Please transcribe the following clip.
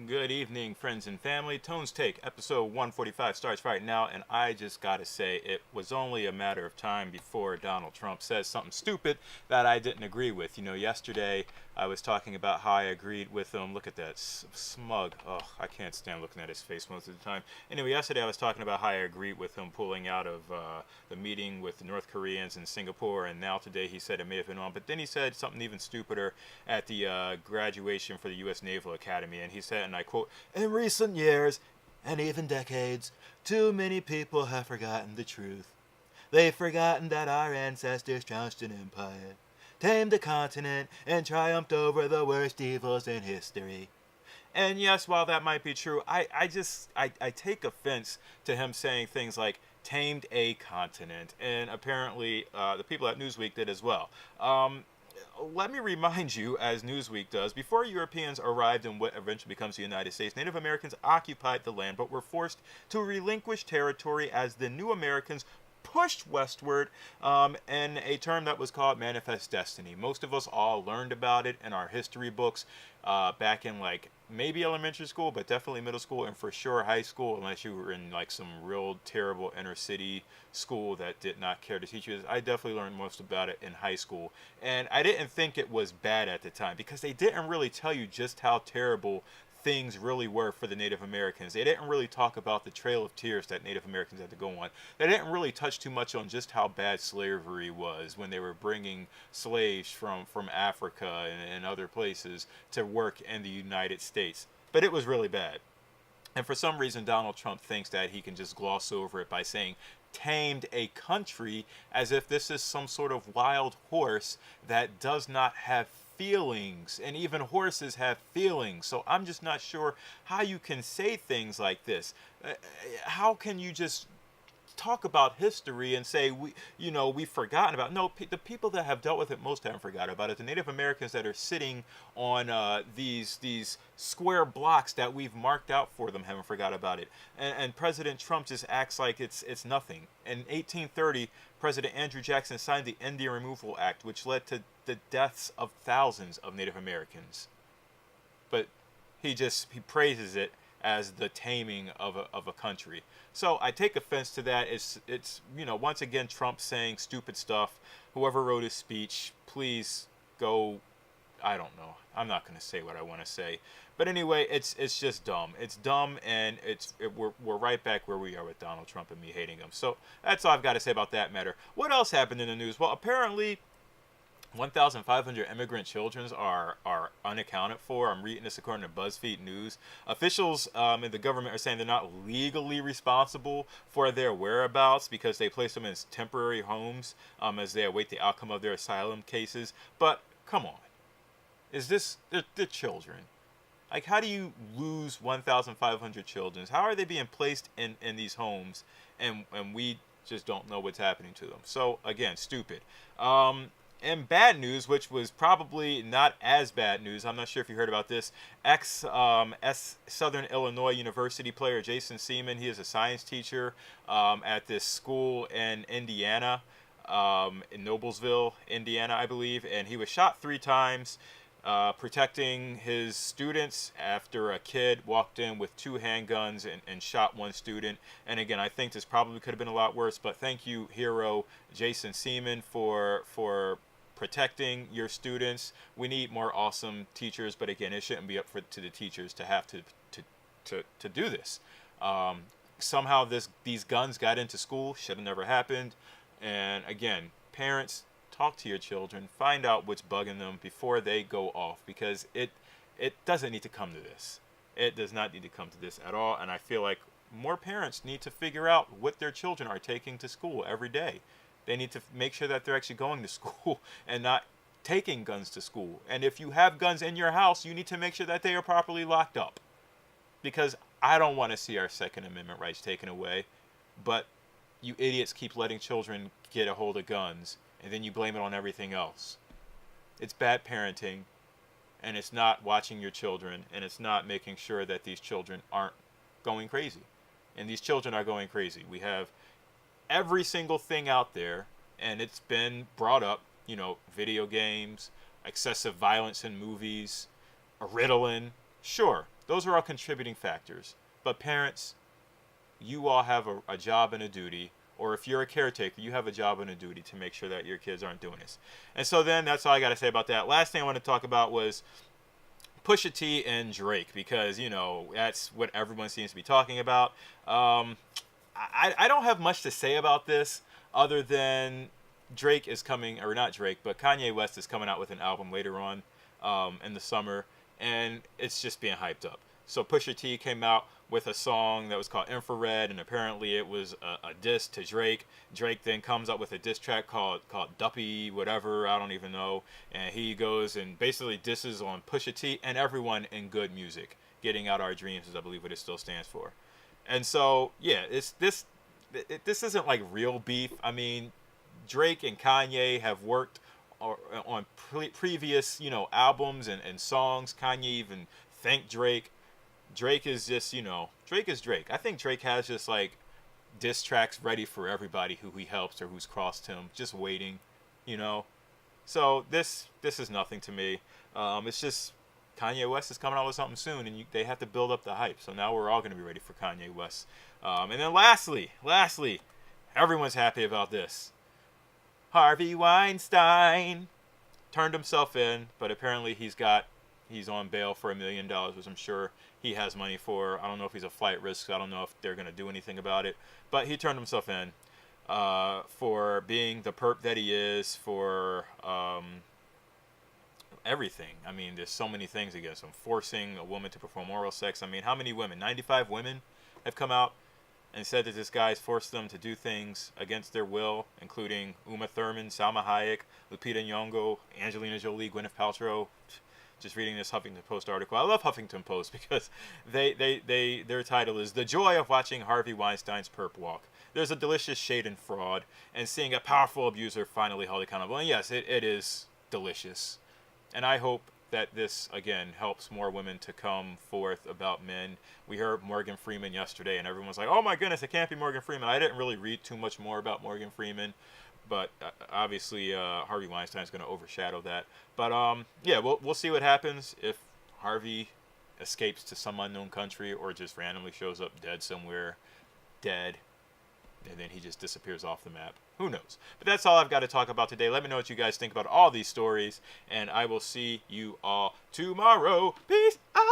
Good evening, friends and family. Tone's Take, episode 145 starts right now, and I just gotta say, it was only a matter of time before Donald Trump says something stupid that I didn't agree with. You know, yesterday I was talking about how I agreed with him. Look at that smug. Oh, I can't stand looking at his face most of the time. Anyway, yesterday I was talking about how I agreed with him pulling out of the meeting with the North Koreans in Singapore, and now today he said it may have been on, but then he said something even stupider at the graduation for the U.S. Naval Academy, and he said, and I quote, "In recent years, and even decades, too many people have forgotten the truth. They've forgotten that our ancestors trounced an empire, tamed a continent, and triumphed over the worst evils in history." And yes, while that might be true, I take offense to him saying things like tamed a continent, and apparently the people at Newsweek did as well. Let me remind you, as Newsweek does, before Europeans arrived in what eventually becomes the United States, Native Americans occupied the land but were forced to relinquish territory as the new Americans pushed westward in a term that was called manifest destiny. Most of us all learned about it in our history books back in like maybe elementary school, but definitely middle school, and for sure high school, unless you were in like some real terrible inner city school that did not care to teach you. I definitely learned most about it in high school, and I didn't think it was bad at the time because they didn't really tell you just how terrible things really were for the Native Americans. They didn't really talk about the trail of tears that Native Americans had to go on. They didn't really touch too much on just how bad slavery was when they were bringing slaves from Africa and other places to work in the United States. But it was really bad. And for some reason, Donald Trump thinks that he can just gloss over it by saying tamed a country, as if this is some sort of wild horse that does not have feelings, and even horses have feelings. So I'm just not sure how you can say things like this. How can you just talk about history and say we've forgotten about it? No, the people that have dealt with it most haven't forgotten about it. The Native Americans that are sitting on these square blocks that we've marked out for them haven't forgot about it. And President Trump just acts like it's nothing. In 1830, President Andrew Jackson signed the Indian Removal Act, which led to the deaths of thousands of Native Americans. But he praises it as the taming of a country. So I take offense to that. It's once again Trump saying stupid stuff. Whoever wrote his speech, please go. I don't know. I'm not going to say what I want to say. But anyway, it's just dumb. It's dumb, and we're right back where we are with Donald Trump and me hating him. So that's all I've got to say about that matter. What else happened in the news? Well, apparently 1,500 immigrant children are unaccounted for. I'm reading this according to BuzzFeed News. Officials in the government are saying they're not legally responsible for their whereabouts because they place them in temporary homes as they await the outcome of their asylum cases. But come on, they're children? Like, how do you lose 1,500 children? How are they being placed in these homes and we just don't know what's happening to them? So again, stupid. And bad news, which was probably not as bad news. I'm not sure if you heard about this. Southern Illinois University player Jason Seaman, he is a science teacher at this school in Indiana, in Noblesville, Indiana, I believe. And he was shot 3 times protecting his students after a kid walked in with 2 handguns and shot 1 student. And again, I think this probably could have been a lot worse, but thank you, hero Jason Seaman, for protecting your students. We need more awesome teachers, but again, it shouldn't be up to the teachers to have to do this. Somehow these guns got into school. Should have never happened. And again, parents, talk to your children, find out what's bugging them before they go off, because it doesn't need to come to this. It does not need to come to this at all. And I feel like more parents need to figure out what their children are taking to school every day. They need to make sure that they're actually going to school and not taking guns to school. And if you have guns in your house, you need to make sure that they are properly locked up. Because I don't want to see our Second Amendment rights taken away. But you idiots keep letting children get a hold of guns, and then you blame it on everything else. It's bad parenting, and it's not watching your children, and it's not making sure that these children aren't going crazy. And these children are going crazy. We have every single thing out there, and it's been brought up, video games, excessive violence in movies, Ritalin. Sure, Those are all contributing factors. But parents, you all have a job and a duty, or if you're a caretaker, you have a job and a duty to make sure that your kids aren't doing this. And so then that's all I got to say about that. Last thing I want to talk about was Pusha T and Drake, because, you know, that's what everyone seems to be talking about. I don't have much to say about this other than Drake is coming, or not Drake, but Kanye West is coming out with an album later on in the summer, and it's just being hyped up. So Pusha T came out with a song that was called Infrared, and apparently it was a diss to Drake. Drake then comes up with a diss track called Duppy, whatever, I don't even know. And he goes and basically disses on Pusha T and everyone in good music. Getting Out Our Dreams is, I believe, what it still stands for. And so, yeah, this isn't like real beef. I mean, Drake and Kanye have worked on previous, you know, albums and songs. Kanye even thanked Drake. Drake is just, you know, Drake is Drake. I think Drake has just like diss tracks ready for everybody who he helps or who's crossed him, just waiting, you know. So this is nothing to me. It's just Kanye West is coming out with something soon, and they have to build up the hype. So now we're all going to be ready for Kanye West. And then lastly, everyone's happy about this. Harvey Weinstein turned himself in, but apparently he's on bail for $1 million, which I'm sure he has money for. I don't know if he's a flight risk. I don't know if they're going to do anything about it. But he turned himself in for being the perp that he is, for everything. I mean, there's so many things against him. Forcing a woman to perform oral sex. I mean, how many women? 95 women have come out and said that this guy's forced them to do things against their will, including Uma Thurman, Salma Hayek, Lupita Nyong'o, Angelina Jolie, Gwyneth Paltrow. Just reading this Huffington Post article. I love Huffington Post because their title is "The Joy of Watching Harvey Weinstein's Perp Walk." There's a delicious shade in fraud and seeing a powerful abuser finally held accountable. And yes, it is delicious. And I hope that this, again, helps more women to come forth about men. We heard Morgan Freeman yesterday, and everyone's like, oh my goodness, it can't be Morgan Freeman. I didn't really read too much more about Morgan Freeman. But obviously, Harvey Weinstein is going to overshadow that. But yeah, we'll see what happens if Harvey escapes to some unknown country or just randomly shows up dead somewhere, and then he just disappears off the map. Who knows? But that's all I've got to talk about today. Let me know what you guys think about all these stories, and I will see you all tomorrow. Peace out.